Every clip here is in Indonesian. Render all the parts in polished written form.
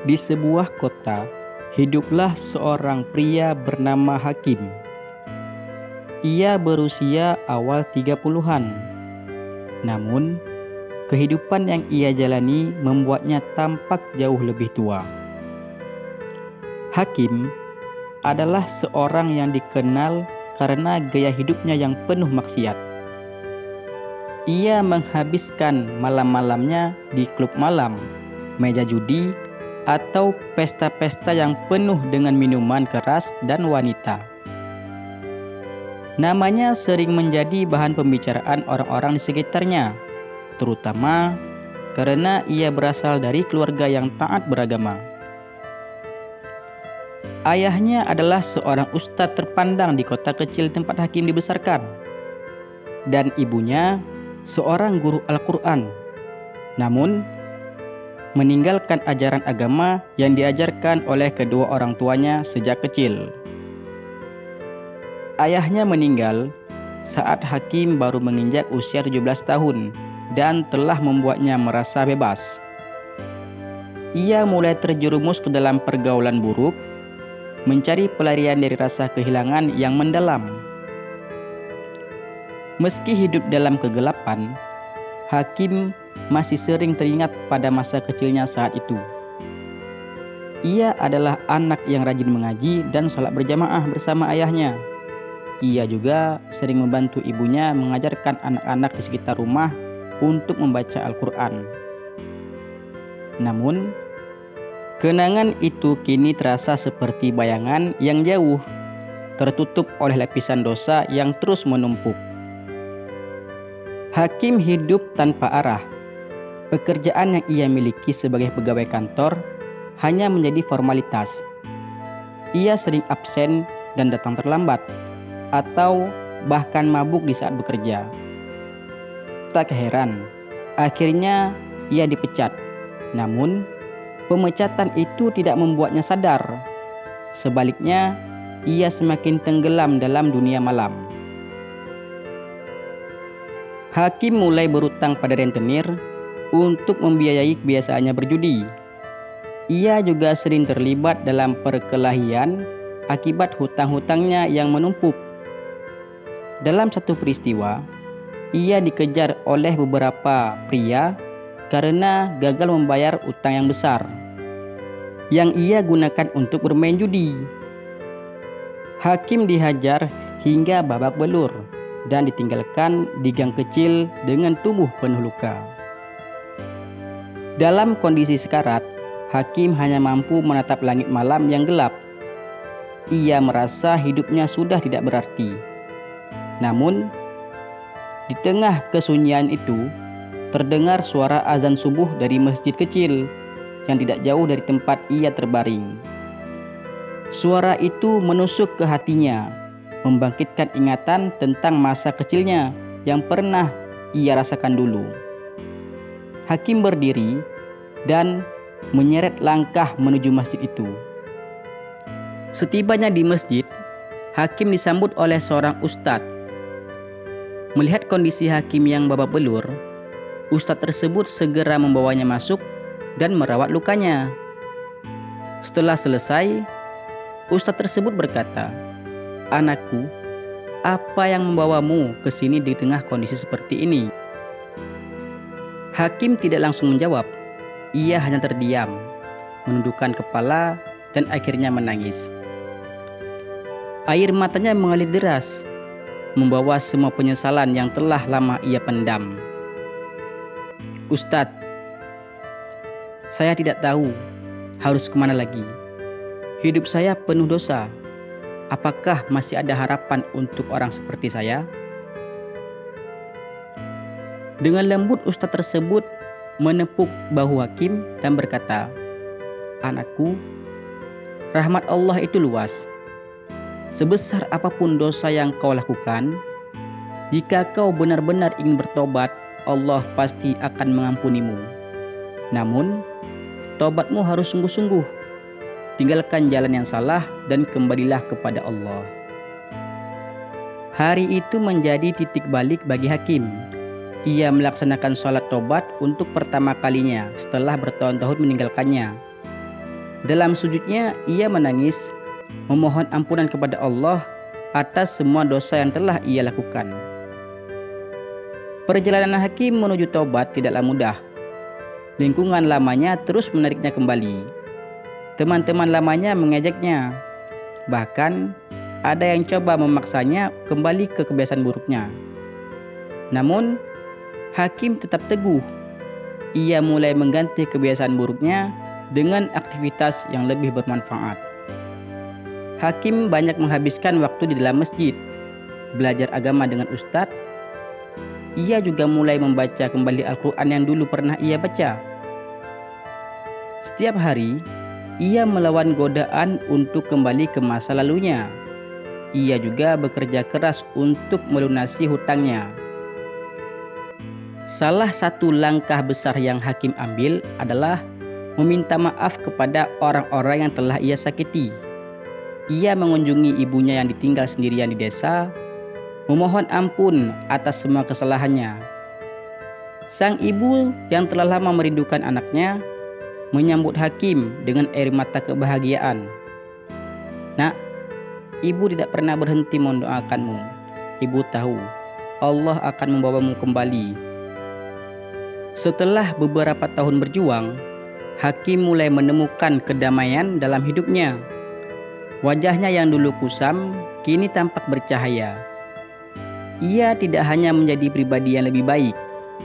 Di sebuah kota, hiduplah seorang pria bernama Hakim. Ia berusia awal 30-an. Namun, kehidupan yang ia jalani membuatnya tampak jauh lebih tua. Hakim adalah seorang yang dikenal karena gaya hidupnya yang penuh maksiat. Ia menghabiskan malam-malamnya di klub malam, meja judi, atau pesta-pesta yang penuh dengan minuman keras dan wanita. Namanya sering menjadi bahan pembicaraan orang-orang di sekitarnya, terutama karena ia berasal dari keluarga yang taat beragama. Ayahnya adalah seorang ustadz terpandang di kota kecil tempat Hakim dibesarkan, dan ibunya seorang guru Al-Quran. Namun, meninggalkan ajaran agama yang diajarkan oleh kedua orang tuanya sejak kecil. Ayahnya meninggal saat Hakim baru menginjak usia 17 tahun dan telah membuatnya merasa bebas. Ia mulai terjerumus ke dalam pergaulan buruk, mencari pelarian dari rasa kehilangan yang mendalam. Meski hidup dalam kegelapan, Hakim masih sering teringat pada masa kecilnya saat itu. Ia adalah anak yang rajin mengaji dan sholat berjamaah bersama ayahnya. Ia juga sering membantu ibunya mengajarkan anak-anak di sekitar rumah untuk membaca Al-Quran. Namun, kenangan itu kini terasa seperti bayangan yang jauh, tertutup oleh lapisan dosa yang terus menumpuk. Hakim hidup tanpa arah. Pekerjaan yang ia miliki sebagai pegawai kantor hanya menjadi formalitas. Ia sering absen dan datang terlambat, atau bahkan mabuk di saat bekerja. Tak heran, akhirnya ia dipecat. Namun, pemecatan itu tidak membuatnya sadar. Sebaliknya, ia semakin tenggelam dalam dunia malam. Hakim mulai berutang pada rentenir untuk membiayai kebiasaannya berjudi. Ia juga sering terlibat dalam perkelahian akibat hutang-hutangnya yang menumpuk. Dalam satu peristiwa, ia dikejar oleh beberapa pria karena gagal membayar utang yang besar yang ia gunakan untuk bermain judi. Hakim dihajar hingga babak belur dan ditinggalkan di gang kecil dengan tubuh penuh luka. Dalam kondisi sekarat, Hakim hanya mampu menatap langit malam yang gelap. Ia merasa hidupnya sudah tidak berarti. Namun, di tengah kesunyian itu, terdengar suara azan subuh dari masjid kecil yang tidak jauh dari tempat ia terbaring. Suara itu menusuk ke hatinya, membangkitkan ingatan tentang masa kecilnya yang pernah ia rasakan dulu. Hakim berdiri dan menyeret langkah menuju masjid itu. Setibanya di masjid, Hakim disambut oleh seorang ustadz. Melihat kondisi Hakim yang babak belur, ustadz tersebut segera membawanya masuk dan merawat lukanya. Setelah selesai, ustadz tersebut berkata, "Anakku, apa yang membawamu ke sini di tengah kondisi seperti ini?" Hakim tidak langsung menjawab. Ia hanya terdiam, menundukkan kepala dan akhirnya menangis. Air matanya mengalir deras, membawa semua penyesalan yang telah lama ia pendam. "Ustadz, saya tidak tahu harus kemana lagi. Hidup saya penuh dosa. Apakah masih ada harapan untuk orang seperti saya?" Dengan lembut ustadz tersebut menepuk bahu Hakim dan berkata, "Anakku, rahmat Allah itu luas. Sebesar apapun dosa yang kau lakukan, jika kau benar-benar ingin bertobat, Allah pasti akan mengampunimu. Namun, tobatmu harus sungguh-sungguh. Tinggalkan jalan yang salah dan kembalilah kepada Allah." Hari itu menjadi titik balik bagi Hakim. Ia melaksanakan sholat tobat untuk pertama kalinya setelah bertahun-tahun meninggalkannya. Dalam sujudnya ia menangis, memohon ampunan kepada Allah atas semua dosa yang telah ia lakukan. Perjalanan Hakim menuju taubat tidaklah mudah. Lingkungan lamanya terus menariknya kembali. Teman-teman lamanya mengejeknya. Bahkan ada yang coba memaksanya kembali ke kebiasaan buruknya. Namun Hakim tetap teguh. Ia mulai mengganti kebiasaan buruknya dengan aktivitas yang lebih bermanfaat. Hakim banyak menghabiskan waktu di dalam masjid, belajar agama dengan ustadz. Ia juga mulai membaca kembali Al-Quran yang dulu pernah ia baca. Setiap hari, ia melawan godaan untuk kembali ke masa lalunya. Ia juga bekerja keras untuk melunasi hutangnya. Salah satu langkah besar yang Hakim ambil adalah meminta maaf kepada orang-orang yang telah ia sakiti. Ia mengunjungi ibunya yang ditinggal sendirian di desa, memohon ampun atas semua kesalahannya. Sang ibu yang telah lama merindukan anaknya menyambut Hakim dengan air mata kebahagiaan. "Nak, ibu tidak pernah berhenti mendoakanmu. Ibu tahu Allah akan membawamu kembali." Setelah beberapa tahun berjuang, Hakim mulai menemukan kedamaian dalam hidupnya. Wajahnya yang dulu kusam kini tampak bercahaya. Ia tidak hanya menjadi pribadi yang lebih baik,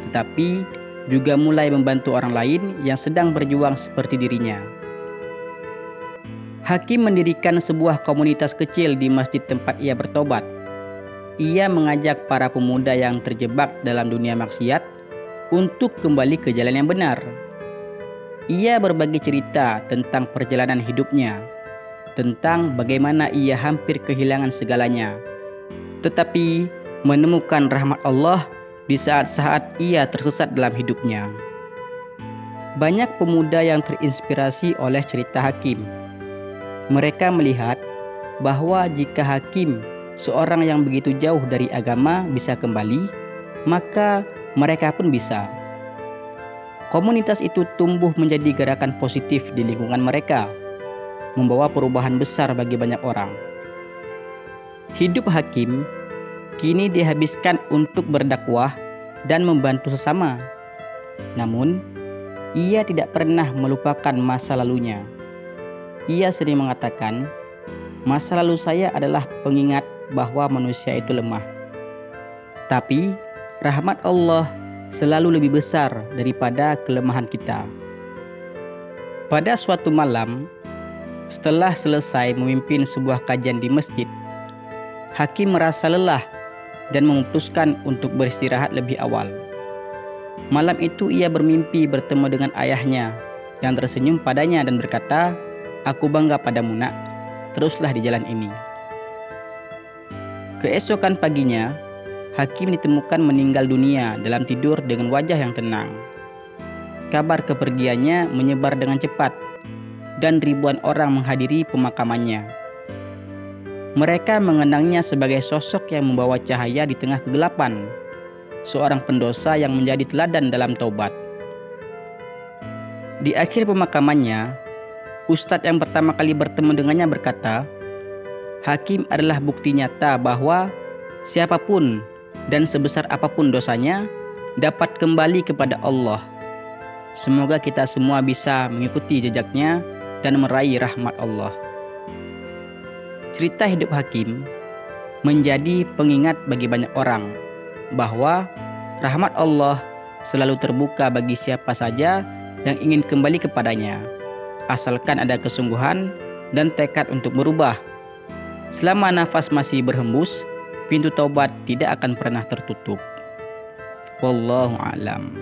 tetapi juga mulai membantu orang lain yang sedang berjuang seperti dirinya. Hakim mendirikan sebuah komunitas kecil di masjid tempat ia bertobat. Ia mengajak para pemuda yang terjebak dalam dunia maksiat untuk kembali ke jalan yang benar. Ia berbagi cerita tentang perjalanan hidupnya, tentang bagaimana ia hampir kehilangan segalanya, tetapi menemukan rahmat Allah di saat-saat ia tersesat dalam hidupnya. Banyak pemuda yang terinspirasi oleh cerita Hakim. Mereka melihat bahwa jika Hakim, seorang yang begitu jauh dari agama, bisa kembali, maka mereka pun bisa. Komunitas itu tumbuh menjadi gerakan positif di lingkungan mereka, membawa perubahan besar bagi banyak orang. Hidup Hakim kini dihabiskan untuk berdakwah dan membantu sesama. Namun, ia tidak pernah melupakan masa lalunya. Ia sering mengatakan, "Masa lalu saya adalah pengingat bahwa manusia itu lemah. Tapi, rahmat Allah selalu lebih besar daripada kelemahan kita." Pada suatu malam, setelah selesai memimpin sebuah kajian di masjid, Hakim merasa lelah dan memutuskan untuk beristirahat lebih awal. Malam itu ia bermimpi bertemu dengan ayahnya yang tersenyum padanya dan berkata, "Aku bangga padamu, Nak. Teruslah di jalan ini." Keesokan paginya, Hakim ditemukan meninggal dunia dalam tidur dengan wajah yang tenang. Kabar kepergiannya menyebar dengan cepat dan ribuan orang menghadiri pemakamannya. Mereka mengenangnya sebagai sosok yang membawa cahaya di tengah kegelapan, seorang pendosa yang menjadi teladan dalam taubat. Di akhir pemakamannya, ustadz yang pertama kali bertemu dengannya berkata, "Hakim adalah bukti nyata bahwa siapapun dan sebesar apapun dosanya dapat kembali kepada Allah. Semoga kita semua bisa mengikuti jejaknya dan meraih rahmat Allah." Cerita hidup Hakim menjadi pengingat bagi banyak orang bahwa rahmat Allah selalu terbuka bagi siapa saja yang ingin kembali kepadanya, asalkan ada kesungguhan dan tekad untuk berubah. Selama nafas masih berhembus, pintu taubat tidak akan pernah tertutup. Wallahu a'lam.